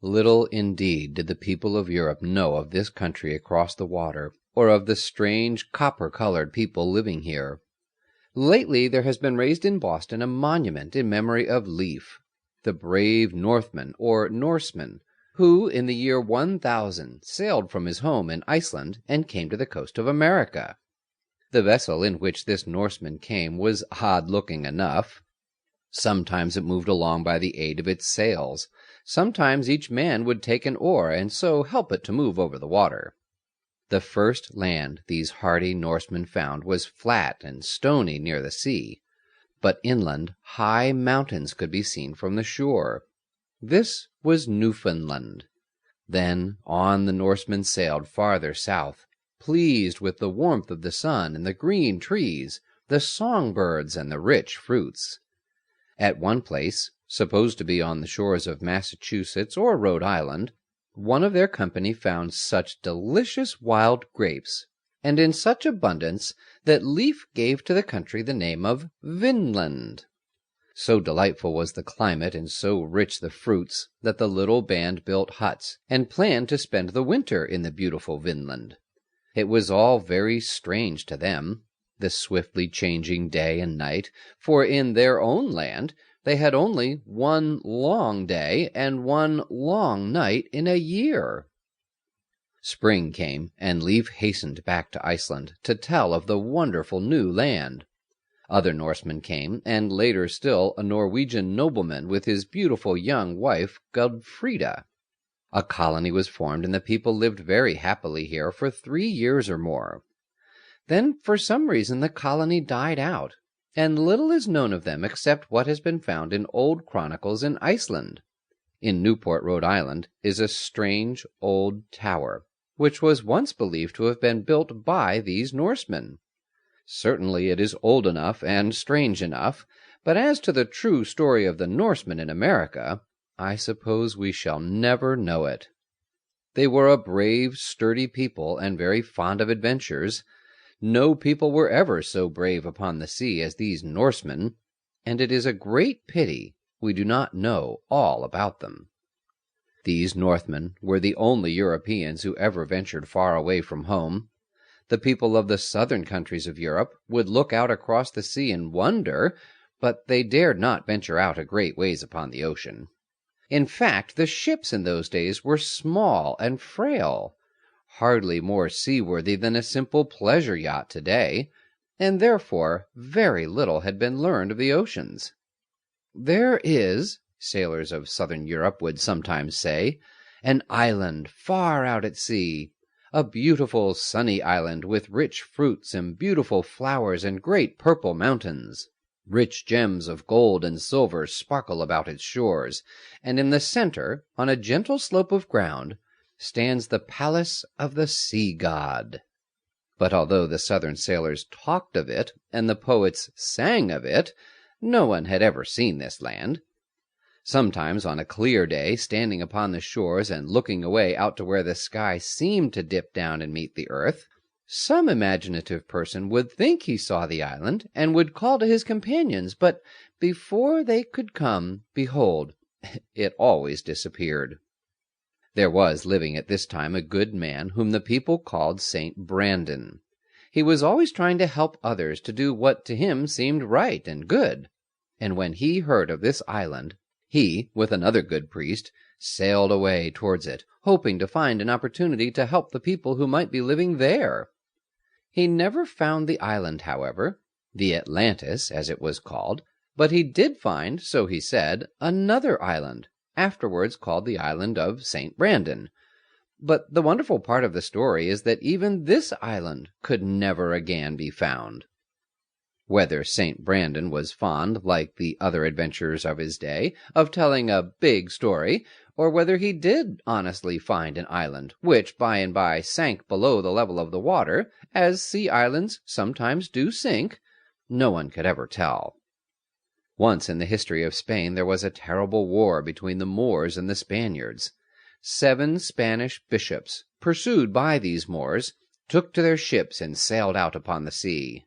Little indeed did the people of Europe know of this country across the water, or of the strange copper-colored people living here. Lately there has been raised in Boston a monument in memory of Leif, the brave Northman or Norseman, who in the year 1000 sailed from his home in Iceland and came to the coast of America. The vessel in which this Norseman came was odd-looking enough. Sometimes it moved along by the aid of its sails. Sometimes each man would take an oar and so help it to move over the water. The first land these hardy Norsemen found was flat and stony near the sea, but inland high mountains could be seen from the shore. This was Newfoundland. Then on the Norsemen sailed farther south, pleased with the warmth of the sun and the green trees, the songbirds and the rich fruits. At one place, supposed to be on the shores of Massachusetts or Rhode Island, one of their company found such delicious wild grapes, and in such abundance, that Leif gave to the country the name of Vinland. So delightful was the climate and so rich the fruits that the little band built huts and planned to spend the winter in the beautiful Vinland. It was all very strange to them, the swiftly changing day and night, for in their own land they had only one long day and one long night in a year. Spring came, and Leif hastened back to Iceland to tell of the wonderful new land. Other Norsemen came, and later still a Norwegian nobleman with his beautiful young wife Godfrida. A colony was formed, and the people lived very happily here for 3 years or more. Then, for some reason, the colony died out, and little is known of them except what has been found in old chronicles in Iceland. In Newport, Rhode Island, is a strange old tower, which was once believed to have been built by these Norsemen. Certainly it is old enough and strange enough, but as to the true story of the Norsemen in America, I suppose we shall never know it. They were a brave, sturdy people, and very fond of adventures. No people were ever so brave upon the sea as these Norsemen, and it is a great pity we do not know all about them. These Northmen were the only Europeans who ever ventured far away from home. The people of the southern countries of Europe would look out across the sea and wonder, but they dared not venture out a great ways upon the ocean. In fact, the ships in those days were small and frail, hardly more seaworthy than a simple pleasure yacht today, and therefore very little had been learned of the oceans. There is, sailors of southern Europe would sometimes say, an island far out at sea, a beautiful sunny island with rich fruits and beautiful flowers and great purple mountains. Rich gems of gold and silver sparkle about its shores, and in the center, on a gentle slope of ground, stands the palace of the sea god. But although the southern sailors talked of it, and the poets sang of it, no one had ever seen this land. Sometimes on a clear day, standing upon the shores and looking away out to where the sky seemed to dip down and meet the earth, some imaginative person would think he saw the island, and would call to his companions, but before they could come, behold, it always disappeared. There was living at this time a good man whom the people called St. Brandon. He was always trying to help others to do what to him seemed right and good, and when he heard of this island, he, with another good priest, sailed away towards it, hoping to find an opportunity to help the people who might be living there. He never found the island, however, the Atlantis, as it was called, but he did find, so he said, another island, afterwards called the island of St. Brandon. But the wonderful part of the story is that even this island could never again be found. Whether St. Brandon was fond, like the other adventurers of his day, of telling a big story, or whether he did honestly find an island, which by and by sank below the level of the water, as sea islands sometimes do sink, no one could ever tell. Once in the history of Spain there was a terrible war between the Moors and the Spaniards. 7 Spanish bishops, pursued by these Moors, took to their ships and sailed out upon the sea.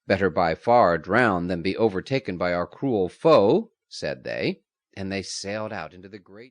"Better by far drown than be overtaken by our cruel foe," said they, and they sailed out into the great